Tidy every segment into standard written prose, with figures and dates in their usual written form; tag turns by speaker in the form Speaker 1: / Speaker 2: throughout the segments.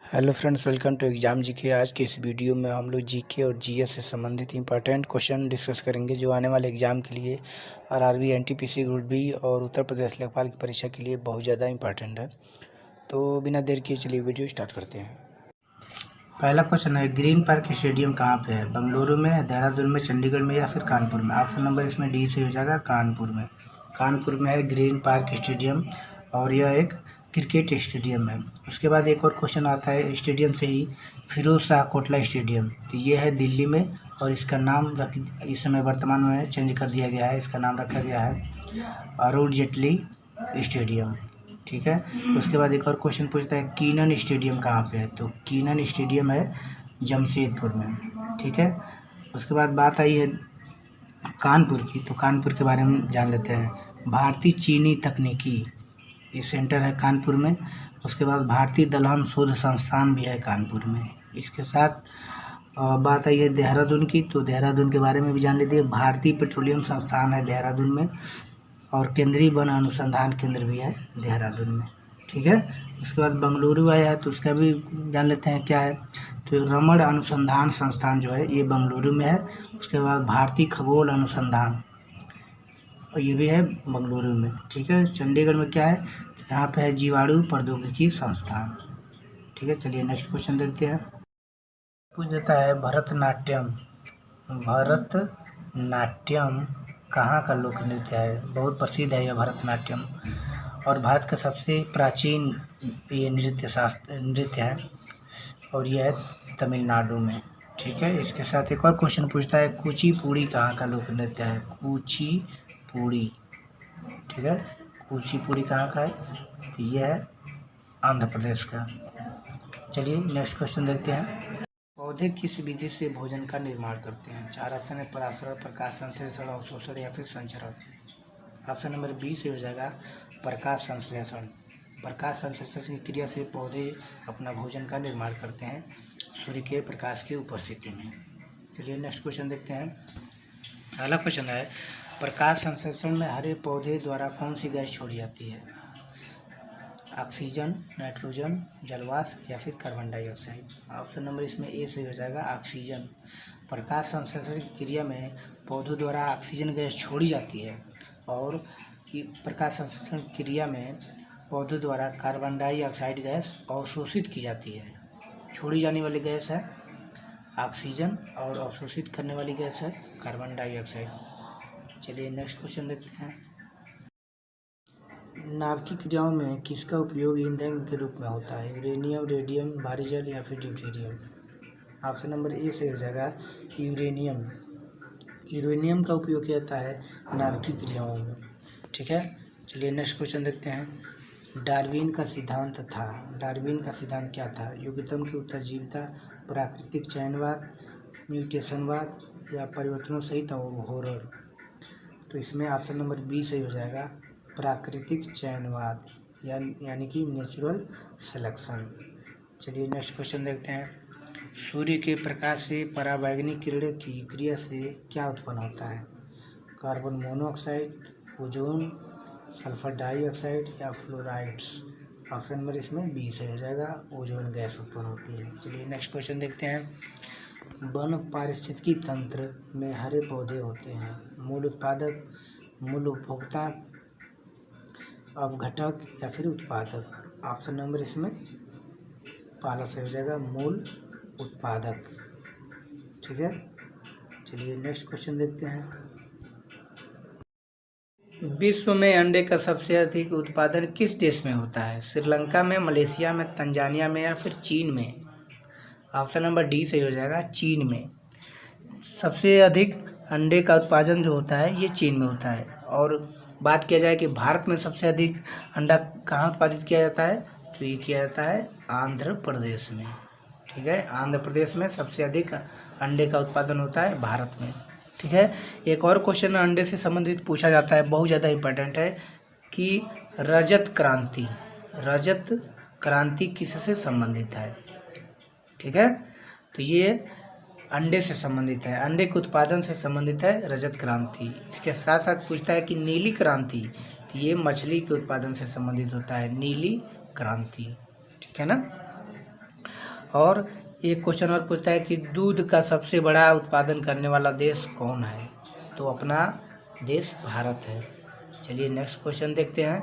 Speaker 1: Hello friends, welcome to exam GK. आज के इस वीडियो में हम लोग जीके और जीएस से संबंधित इंपॉर्टेंट क्वेश्चन डिस्कस करेंगे जो आने वाले एग्जाम के लिए आरआरबी, एनटीपीसी, ग्रुप बी और उत्तर प्रदेश लेखपाल की परीक्षा के लिए बहुत ज़्यादा इंपॉर्टेंट है। तो बिना देर किए चलिए वीडियो स्टार्ट करते हैं। पहला क्वेश्चन है, ग्रीन पार्क स्टेडियम कहाँ पे है? बेंगलुरु में, देहरादून में, चंडीगढ़ में या फिर कानपुर में? ऑप्शन नंबर इसमें डी से हो जाएगा, कानपुर में। कानपुर में है ग्रीन पार्क स्टेडियम और यह एक क्रिकेट स्टेडियम है। उसके बाद एक और क्वेश्चन आता है स्टेडियम से ही, फिरोज शाह कोटला स्टेडियम, तो ये है दिल्ली में और इसका नाम इस समय वर्तमान में चेंज कर दिया गया है। इसका नाम रखा गया है अरुण जेटली स्टेडियम। ठीक है। उसके बाद एक और क्वेश्चन पूछता है, कीनन स्टेडियम कहाँ पे है? तो कीनन स्टेडियम है जमशेदपुर में। ठीक है। उसके बाद बात आई है कानपुर की, तो कानपुर के बारे में जान लेते हैं। भारतीय चीनी तकनीकी ये सेंटर है कानपुर में। उसके बाद भारतीय दलहन शोध संस्थान भी है कानपुर में। इसके साथ बात आई है देहरादून की, तो देहरादून के बारे में भी जान लेते हैं। भारतीय पेट्रोलियम संस्थान है देहरादून में और केंद्रीय वन अनुसंधान केंद्र भी है देहरादून में। ठीक है। उसके बाद बेंगलुरु आया है, तो उसका भी जान लेते हैं क्या है। तो रमण अनुसंधान संस्थान जो है ये बेंगलुरु में है। उसके बाद भारतीय खगोल अनुसंधान और ये भी है बेंगलुरु में। ठीक है। चंडीगढ़ में क्या है, यहाँ पे है जीवाणु प्रौद्योगिकी संस्थान। ठीक है। चलिए नेक्स्ट क्वेश्चन देखते हैं। पूछ देता है, भरतनाट्यम कहाँ का लोक नृत्य है? बहुत प्रसिद्ध है यह भरतनाट्यम और भारत का सबसे प्राचीन ये नृत्य है और यह है तमिलनाडु में। ठीक है। इसके साथ एक और क्वेश्चन पूछता है, कुचिपुड़ी कहाँ का लोक नृत्य है? कुचिपुड़ी। ठीक है। कुचिपुड़ी कहाँ का है? तो यह है आंध्र प्रदेश का। चलिए नेक्स्ट क्वेश्चन देखते हैं। पौधे किस विधि से भोजन का निर्माण करते हैं? चार ऑप्शन है, परागण, प्रकाश संश्लेषण, अवशोषण या फिर संचरण। ऑप्शन नंबर बी से हो जाएगा प्रकाश संश्लेषण। प्रकाश संश्लेषण की क्रिया से पौधे अपना भोजन का निर्माण करते हैं सूर्य के प्रकाश की उपस्थिति में। चलिए नेक्स्ट क्वेश्चन देखते हैं। अगला क्वेश्चन है, प्रकाश संश्लेषण में हरे पौधे द्वारा कौन सी गैस छोड़ी जाती है? ऑक्सीजन, नाइट्रोजन, जलवाष्प या फिर कार्बन डाइऑक्साइड। ऑप्शन नंबर इसमें ए से हो जाएगा ऑक्सीजन। प्रकाश संश्लेषण की क्रिया में पौधों द्वारा ऑक्सीजन गैस छोड़ी जाती है और प्रकाश संश्लेषण क्रिया में पौधों द्वारा कार्बन डाइऑक्साइड गैस अवशोषित की जाती है। छोड़ी जाने वाली गैस है ऑक्सीजन और अवशोषित करने वाली गैस है कार्बन डाइऑक्साइड। चलिए नेक्स्ट क्वेश्चन देखते हैं। नाभिकीय क्रियाओं में किसका उपयोग ईंधन के रूप में होता है? यूरेनियम, रेडियम, भारी जल या फिर ड्यूटेरियम। ऑप्शन नंबर ए से हो जाएगा यूरेनियम। यूरेनियम का उपयोग किया जाता है नाभिकीय क्रियाओं में। ठीक है। चलिए नेक्स्ट क्वेश्चन देखते हैं। डार्विन का सिद्धांत क्या था? युग्मतम की उत्तरजीविता, प्राकृतिक चयनवाद, म्यूटेशनवाद या परिवर्तनों सहित अवरोहण। तो इसमें ऑप्शन नंबर बी से हो जाएगा प्राकृतिक चयनवाद यानी कि नेचुरल सिलेक्शन। चलिए नेक्स्ट क्वेश्चन देखते हैं। सूर्य के प्रकाश से पराबैंगनी किरणों की क्रिया से क्या उत्पन्न होता है? Carbon monoxide, ozone, sulphur dioxide या फ्लोराइड्स। ऑप्शन नंबर इसमें बी से हो जाएगा ओजोन गैस उत्पन्न होती है। चलिए नेक्स्ट क्वेश्चन देखते हैं। वन पारिस्थितिकी तंत्र में हरे पौधे होते हैं मूल उत्पादक, मूल उपभोक्ता, अवघटक या फिर उत्पादक। ऑप्शन नंबर इसमें पहला से हो जाएगा मूल उत्पादक। ठीक है। चलिए नेक्स्ट क्वेश्चन देखते हैं। विश्व में अंडे का सबसे अधिक उत्पादन किस देश में होता है? श्रीलंका में, मलेशिया में, तंजानिया में या फिर चीन में? ऑप्शन नंबर डी से हो जाएगा चीन में। सबसे अधिक अंडे का उत्पादन जो होता है ये चीन में होता है। और बात किया जाए कि भारत में सबसे अधिक अंडा कहाँ उत्पादित किया जाता है, तो ये किया जाता है आंध्र प्रदेश में। ठीक है। आंध्र प्रदेश में सबसे अधिक अंडे का उत्पादन होता है भारत में। ठीक है। एक और क्वेश्चन अंडे से संबंधित पूछा जाता है, बहुत ज़्यादा इम्पोर्टेंट है कि रजत क्रांति किससे संबंधित है? ठीक है। तो ये अंडे से संबंधित है, अंडे के उत्पादन से संबंधित है रजत क्रांति। इसके साथ साथ पूछता है कि नीली क्रांति, तो ये मछली के उत्पादन से संबंधित होता है नीली क्रांति। ठीक है ना। और एक क्वेश्चन और पूछता है कि दूध का सबसे बड़ा उत्पादन करने वाला देश कौन है? तो अपना देश भारत है। चलिए नेक्स्ट क्वेश्चन देखते हैं।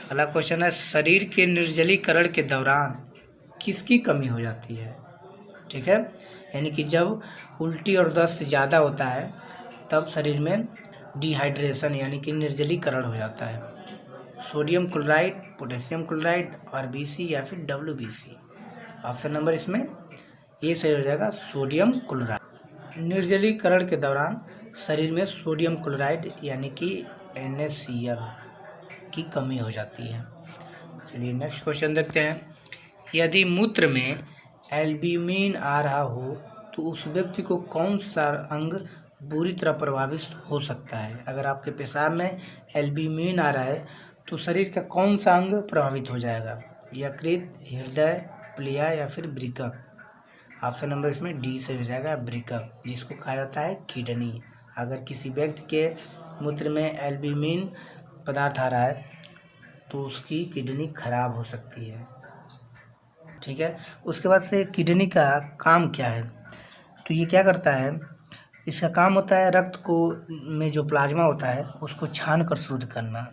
Speaker 1: अगला क्वेश्चन है, शरीर के निर्जलीकरण के दौरान किसकी कमी हो जाती है? ठीक है, यानी कि जब उल्टी और दस्त ज़्यादा होता है तब शरीर में डिहाइड्रेशन यानी कि निर्जलीकरण हो जाता है। Sodium chloride, potassium chloride, RBC या फिर डब्ल्यूबीसी। ऑप्शन नंबर इसमें ए सही हो जाएगा, सोडियम क्लोराइड। निर्जलीकरण के दौरान शरीर में सोडियम क्लोराइड यानी कि NaCl की कमी हो जाती है। चलिए नेक्स्ट क्वेश्चन देखते हैं। यदि मूत्र में एल्ब्यूमिन आ रहा हो तो उस व्यक्ति को कौन सा अंग बुरी तरह प्रभावित हो सकता है? अगर आपके पेशाब में एल्ब्यूमिन आ रहा है तो शरीर का कौन सा अंग प्रभावित हो जाएगा? यकृत, हृदय, प्लिया या फिर वृक्क। ऑप्शन नंबर इसमें डी से हो जाएगा, वृक्क, जिसको कहा जाता है किडनी। अगर किसी व्यक्ति के मूत्र में एल्ब्यूमिन पदार्थ आ रहा है तो उसकी किडनी खराब हो सकती है। ठीक है, उसके बाद से किडनी का काम क्या है? तो ये क्या करता है, इसका काम होता है रक्त को में जो प्लाज्मा होता है उसको छान कर शुद्ध करना।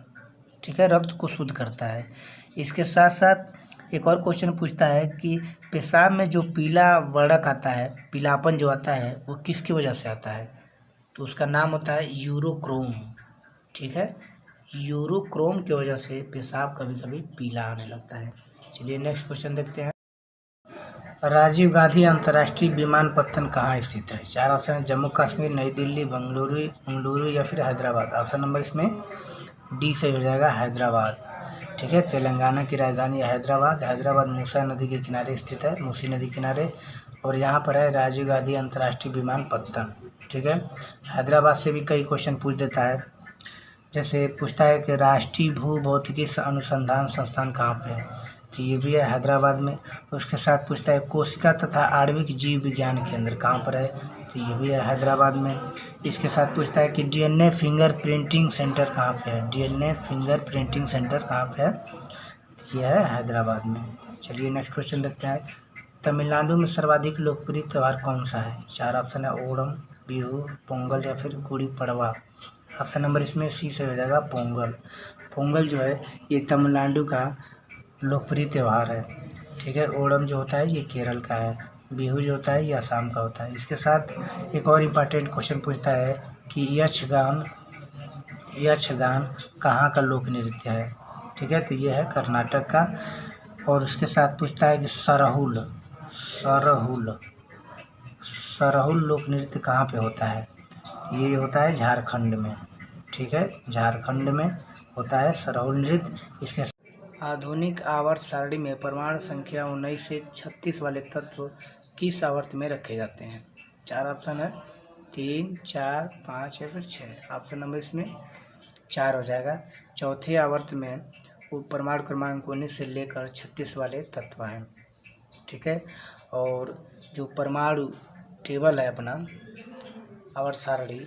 Speaker 1: ठीक है, रक्त को शुद्ध करता है। इसके साथ साथ एक और क्वेश्चन पूछता है कि पेशाब में जो पीला वर्णक आता है, पीलापन जो आता है वो किसकी वजह से आता है? तो उसका नाम होता है यूरोक्रोम। ठीक है, यूरोक्रोम की वजह से पेशाब कभी कभी पीला आने लगता है। चलिए नेक्स्ट क्वेश्चन देखते हैं। राजीव गांधी अंतर्राष्ट्रीय विमानपत्तन कहाँ स्थित है? चार ऑप्शन है, जम्मू कश्मीर, नई दिल्ली, बंगलुरु या फिर हैदराबाद। ऑप्शन नंबर इसमें डी से हो जाएगा, हैदराबाद। ठीक है, तेलंगाना की राजधानी हैदराबाद। हैदराबाद मूसा नदी के किनारे स्थित है, मूसी नदी किनारे, और यहाँ पर है राजीव गांधी अंतर्राष्ट्रीय विमानपत्तन। ठीक है, हैदराबाद से भी कई क्वेश्चन पूछ देता है। जैसे पूछता है कि राष्ट्रीय भूभौतिकी अनुसंधान संस्थान कहाँ पे है? तो ये भी है हैदराबाद में। उसके साथ पूछता है कोशिका तथा आणविक जीव विज्ञान केंद्र कहाँ पर है? तो ये भी है हैदराबाद में। इसके साथ पूछता है कि DNA फिंगर प्रिंटिंग सेंटर कहाँ पे है? DNA फिंगर प्रिंटिंग सेंटर कहाँ पे है? तो ये है हैदराबाद में। चलिए नेक्स्ट क्वेश्चन देखते हैं। तमिलनाडु में सर्वाधिक लोकप्रिय त्यौहार कौन सा है? चार ऑप्शन है, ओणम, बिहू, पोंगल या फिर गुड़ी पड़वा। ऑप्शन नंबर इसमें सी से हो जाएगा, पोंगल। पोंगल जो है ये तमिलनाडु का लोकप्रिय त्यौहार है। ठीक है, ओणम जो होता है ये केरल का है, बिहू जो होता है ये असम का होता है। इसके साथ एक और इम्पॉर्टेंट क्वेश्चन पूछता है कि यक्षगान कहाँ का लोक नृत्य है? ठीक है, तो ये है कर्नाटक का। और उसके साथ पूछता है कि सरहुल लोक नृत्य कहाँ पे होता है? ये होता है झारखंड में। ठीक है, झारखंड में होता है सरहुल नृत्य। इसके आधुनिक आवर्त सारणी में परमाणु संख्या 19 से 36 वाले तत्व किस आवर्त में रखे जाते हैं? चार ऑप्शन है, 3, 4, 5 या फिर 6। ऑप्शन नंबर इसमें 4 हो जाएगा। चौथे आवर्त में वो परमाणु क्रमांक 19 से लेकर 36 वाले तत्व हैं। ठीक है, और जो परमाणु टेबल है अपना आवर्त सारणी,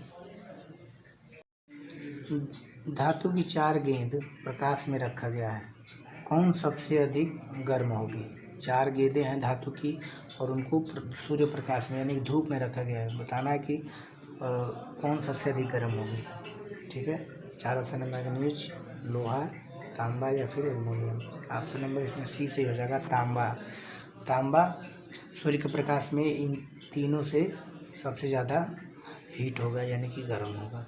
Speaker 1: धातु की 4 गेंद प्रकाश में रखा गया है, कौन सबसे अधिक गर्म होगी? 4 गेंदें हैं धातु की और उनको सूर्य प्रकाश में यानी धूप में रखा गया है। बताना है कि कौन सबसे अधिक गर्म होगी। ठीक है, 4 ऑप्शन है, मैग्नीज, लोहा, तांबा या फिर एल्युमिनियम। ऑप्शन नंबर इसमें सी से हो जाएगा, तांबा सूर्य के प्रकाश में इन तीनों से सबसे ज़्यादा हीट होगा यानी कि गर्म होगा।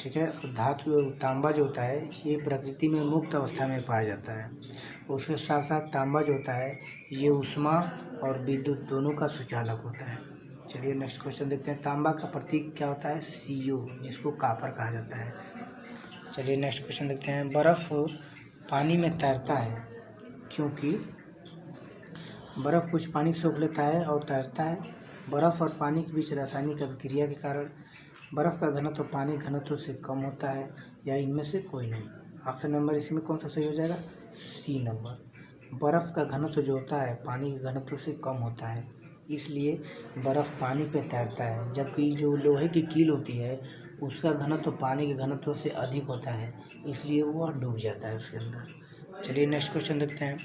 Speaker 1: ठीक है, धातु तांबा जो होता है ये प्रकृति में मुक्त अवस्था में पाया जाता है। उसके साथ साथ तांबा जो होता है ये ऊष्मा और विद्युत दोनों का सुचालक होता है। चलिए नेक्स्ट क्वेश्चन देखते हैं। तांबा का प्रतीक क्या होता है? Cu, जिसको कॉपर कहा जाता है। चलिए नेक्स्ट क्वेश्चन देखते हैं। बर्फ़ पानी में तैरता है क्योंकि बर्फ़ कुछ पानी सोख लेता है और तैरता है। बर्फ़ और पानी के बीच रासायनिक अभिक्रिया के कारण बर्फ़ का घनत्व पानी घनत्व से कम होता है, या इनमें से कोई नहीं। ऑप्शन नंबर इसमें कौन सा सही हो जाएगा? C number. बर्फ़ का घनत्व जो होता है पानी के घनत्व से कम होता है, इसलिए बर्फ़ पानी पे तैरता है। जबकि जो लोहे की कील होती है उसका घनत्व पानी के घनत्व से अधिक होता है, इसलिए वह डूब जाता है उसके अंदर। चलिए नेक्स्ट क्वेश्चन देखते हैं।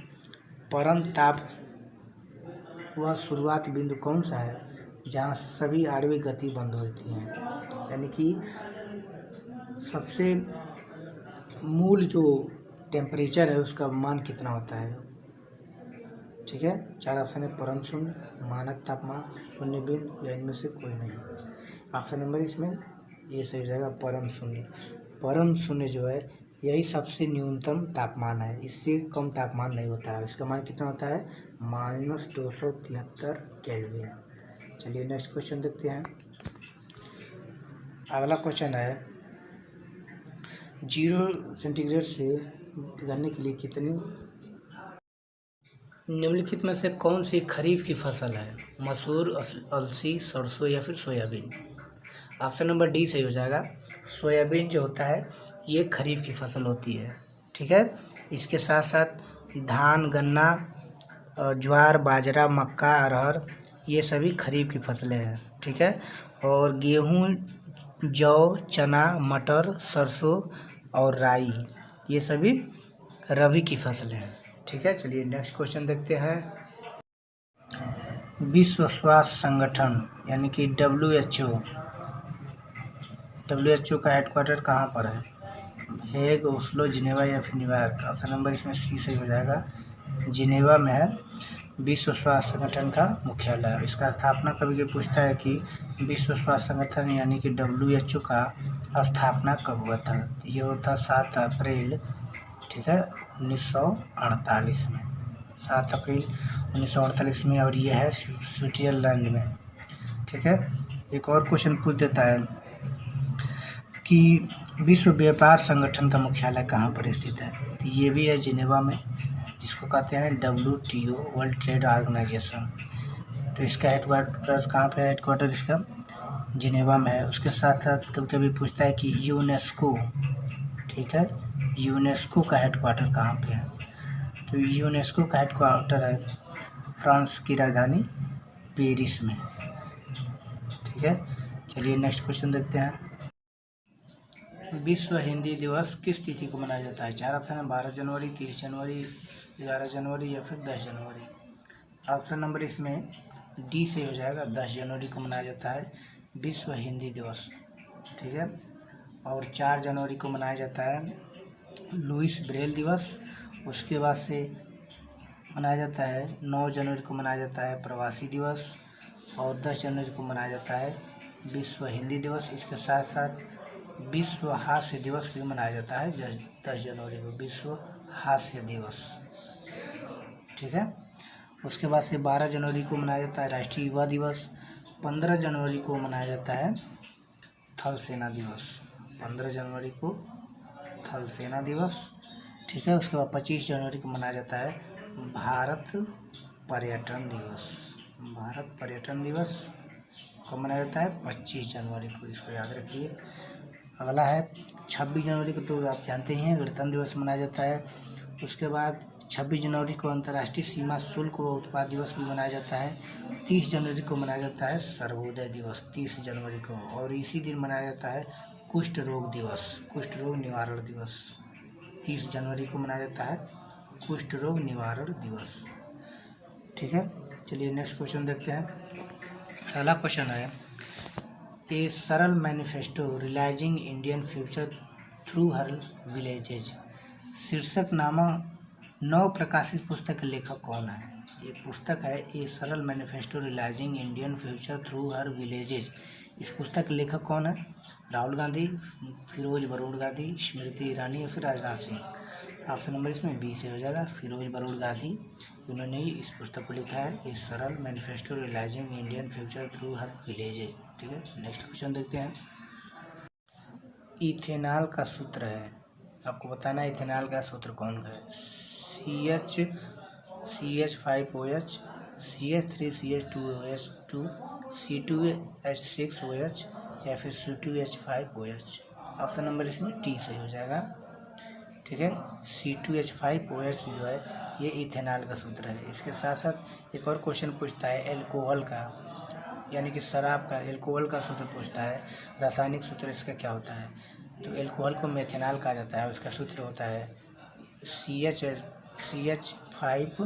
Speaker 1: वह शुरुआती बिंदु कौन सा है जहाँ सभी आणविक गति बंद होती हैं? यानी कि सबसे मूल जो टेम्परेचर है उसका मान कितना होता है? ठीक है, 4 ऑप्शन है, परम शून्य, मानक तापमान, शून्य बिंदु या इनमें से कोई नहीं। ऑप्शन नंबर इसमें ये सही हो जाएगा, परम शून्य। परम शून्य जो है यही सबसे न्यूनतम तापमान है, इससे कम तापमान नहीं होता है। इसका मान कितना होता है? -273 केल्विन। चलिए नेक्स्ट क्वेश्चन देखते हैं। अगला क्वेश्चन है 0 सेंटीग्रेड से पिघलने के लिए कितनी निम्नलिखित में से कौन सी खरीफ की फसल है? मसूर, अलसी, सरसों या फिर सोयाबीन? ऑप्शन नंबर डी सही हो जाएगा। सोयाबीन जो होता है ये खरीफ की फसल होती है। ठीक है, इसके साथ साथ धान, गन्ना, ज्वार, बाजरा, मक्का, अरहर ये सभी खरीफ की फसलें हैं। ठीक है, और गेहूँ, जौ, चना, मटर, सरसों और राई ये सभी रबी की फसलें हैं। ठीक है, चलिए नेक्स्ट क्वेश्चन देखते हैं। विश्व स्वास्थ्य संगठन यानी कि WHO का हेडक्वार्टर कहाँ पर है? हेग, ओस्लो, जिनेवा या फिर न्यूयॉर्क? ऑप्शन नंबर इसमें सी सही हो जाएगा, जिनेवा में है विश्व स्वास्थ्य संगठन का मुख्यालय। इसका स्थापना कभी पूछता है कि विश्व स्वास्थ्य संगठन यानी कि WHO का स्थापना कब हुआ था? ये होता 7 अप्रैल, ठीक है, 1948 में, 7 अप्रैल 1948 में, और ये है स्विट्जरलैंड में। ठीक है, एक और क्वेश्चन पूछ देता है कि विश्व व्यापार संगठन का मुख्यालय कहाँ पर स्थित है? तो ये भी है जिनेवा में, जिसको कहते हैं WTO, वर्ल्ड ट्रेड ऑर्गेनाइजेशन। तो इसका हेडक्वार्टर कहाँ पे है? हेडक्वार्टर इसका जिनेवा में है। उसके साथ साथ कभी कभी पूछता है कि यूनेस्को, ठीक है, यूनेस्को का हेडक्वार्टर कहाँ पे है? तो यूनेस्को का हेडक्वार्टर है फ्रांस की राजधानी पेरिस में। ठीक है, चलिए नेक्स्ट क्वेश्चन देखते हैं। विश्व हिंदी दिवस किस तिथि को मनाया जाता है? 4 ऑप्शन है, 12 जनवरी, 30 जनवरी, 11 जनवरी या फिर 10 जनवरी? ऑप्शन नंबर इसमें डी से हो जाएगा, 10 जनवरी को मनाया जाता है विश्व हिंदी दिवस। ठीक है, और 4 जनवरी को मनाया जाता है लुइस ब्रेल दिवस। उसके बाद से मनाया जाता है 9 जनवरी को मनाया जाता है प्रवासी दिवस, और 10 जनवरी को मनाया जाता है विश्व हिंदी दिवस। इसके साथ साथ विश्व हास्य दिवस भी मनाया जाता है 10 जनवरी को, विश्व हास्य दिवस। ठीक है, उसके बाद से 12 जनवरी को मनाया जाता है राष्ट्रीय युवा दिवस। 15 जनवरी को मनाया जाता है थल सेना दिवस, 15 जनवरी को थल सेना दिवस। ठीक है, उसके बाद 25 जनवरी को मनाया जाता है भारत पर्यटन दिवस। भारत पर्यटन दिवस कब मनाया जाता है? 25 जनवरी को, इसको याद रखिए। अगला है 26 जनवरी को, तो आप जानते ही हैं गणतंत्र दिवस मनाया जाता है। उसके बाद 26 जनवरी को अंतर्राष्ट्रीय सीमा शुल्क व उत्पाद दिवस भी मनाया जाता है। 30 जनवरी को मनाया जाता है सर्वोदय दिवस, 30 जनवरी को, और इसी दिन मनाया जाता है कुष्ठ रोग दिवस, कुष्ठ रोग निवारण दिवस। 30 जनवरी को मनाया जाता है कुष्ठ रोग निवारण दिवस। ठीक है, चलिए नेक्स्ट क्वेश्चन देखते हैं। अगला क्वेश्चन है a Saral manifesto realising Indian future through her villages शीर्षक नामक नव प्रकाशित पुस्तक के लेखक कौन है? ये पुस्तक है a Saral manifesto realising Indian future through her villages. इस पुस्तक के लेखक कौन है? राहुल गांधी, फिरोज बरूण गांधी, स्मृति ईरानी या फिर राजनाथ सिंह? ऑप्शन नंबर इसमें बी से हो जाएगा, फिरोज बरूण गांधी। उन्होंने इस पुस्तक को लिखा है a Saral manifesto realising Indian future through her villages. ठीक है, नेक्स्ट क्वेश्चन देखते हैं। इथेनॉल का सूत्र है, आपको बताना है इथेनॉल का सूत्र कौन है? CH5OH, CH3CH2OH2, C2H6OH या फिर C2H5OH? ऑप्शन नंबर इसमें टी सही हो जाएगा। ठीक है, C2H5OH जो है ये इथेनॉल का सूत्र है। इसके साथ साथ एक और क्वेश्चन पूछता है एल्कोहल का, यानी कि शराब का एल्कोहल का सूत्र पूछता है, रासायनिक सूत्र इसका क्या होता है? तो एल्कोहल को मेथेनॉल कहा जाता है, उसका सूत्र होता है CH5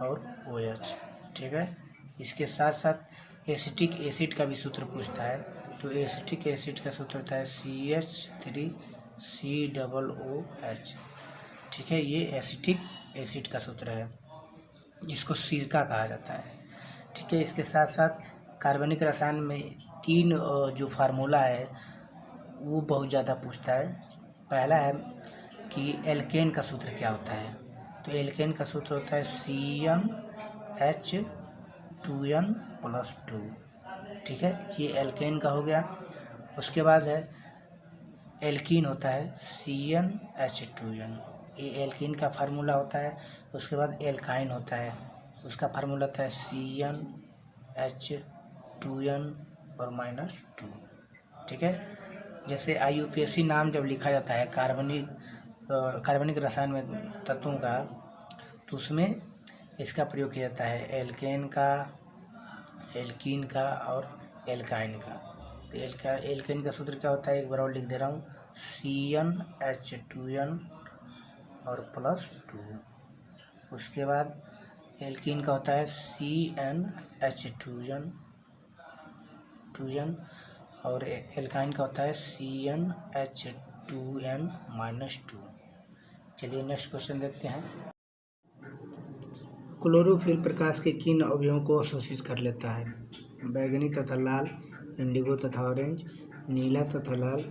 Speaker 1: और OH। ठीक है, इसके साथ साथ एसिटिक एसिड का भी सूत्र पूछता है। तो एसिटिक एसिड का सूत्र होता है CH3COOH। ठीक है, ये एसिटिक एसिड का सूत्र है जिसको सिरका कहा जाता है। ठीक है, इसके साथ साथ कार्बनिक रसायन में 3 जो फार्मूला है वो बहुत ज़्यादा पूछता है। पहला है कि एल्केन का सूत्र क्या होता है। तो एल्केन का सूत्र होता है CnH2n+2। ठीक है, ये एल्केन का हो गया। उसके बाद है एल्कीन होता है CnH2n, ये एल्कीन का फार्मूला होता है। उसके बाद एल्काइन होता है, उसका फार्मूला होता है CnH2n और -2। ठीक है, जैसे IUPAC नाम जब लिखा जाता है कार्बनिक रसायन में तत्वों का, तो उसमें इसका प्रयोग किया जाता है एल्केन का, एल्कीन का और एल्काइन का। तो एल्केन का सूत्र क्या होता है, एक बार और लिख दे रहा हूँ, CnH2n और +2। उसके बाद एल्कीन का होता है CnH2n और एल्काइन का होता है CnH2n-2। चलिए नेक्स्ट क्वेश्चन देखते हैं। क्लोरोफिल प्रकाश के किन अवयवों को अवशोषित कर लेता है। बैगनी तथा लाल, इंडिगो तथा ऑरेंज, नीला तथा लाल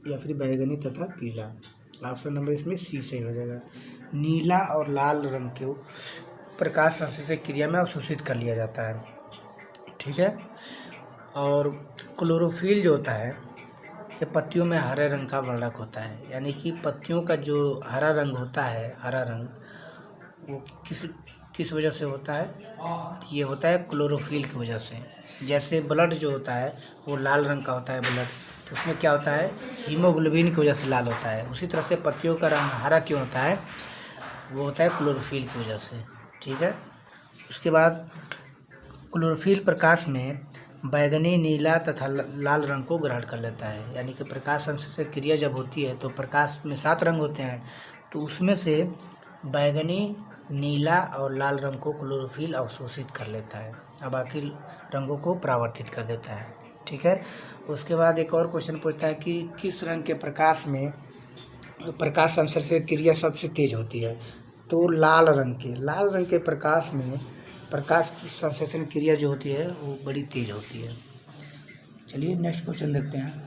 Speaker 1: या फिर बैगनी तथा पीला। ऑप्शन नंबर इसमें सी सही हो जाएगा। नीला और लाल रंग को प्रकाश संश्लेषण क्रिया में अवशोषित कर लिया जाता है। ठीक है, और क्लोरोफिल जो होता है ये पत्तियों में हरे रंग का वर्णक होता है, यानी कि पत्तियों का जो हरा रंग होता है, हरा रंग वो किस वजह से होता है, ये होता है क्लोरोफिल की वजह से। जैसे ब्लड जो होता है वो लाल रंग का होता है ब्लड, तो उसमें क्या होता है, हीमोग्लोबिन की वजह से लाल होता है। उसी तरह से पत्तियों का रंग हरा क्यों होता है, वो होता है क्लोरोफिल की वजह से। ठीक है, उसके बाद क्लोरोफिल प्रकाश में बैगनी, नीला तथा लाल रंग को ग्रहण कर लेता है, यानी कि प्रकाश संश्लेषण क्रिया जब होती है तो प्रकाश में 7 रंग होते हैं, तो उसमें से बैगनी, नीला और लाल रंग को क्लोरोफिल अवशोषित कर लेता है और बाकी रंगों को परावर्तित कर देता है। ठीक है, उसके बाद एक और क्वेश्चन पूछता है कि किस रंग के प्रकाश में प्रकाश संश्लेषण क्रिया सबसे तेज होती है। तो लाल रंग के प्रकाश में प्रकाश संश्लेषण क्रिया जो होती है वो बड़ी तेज होती है। चलिए नेक्स्ट क्वेश्चन देखते हैं।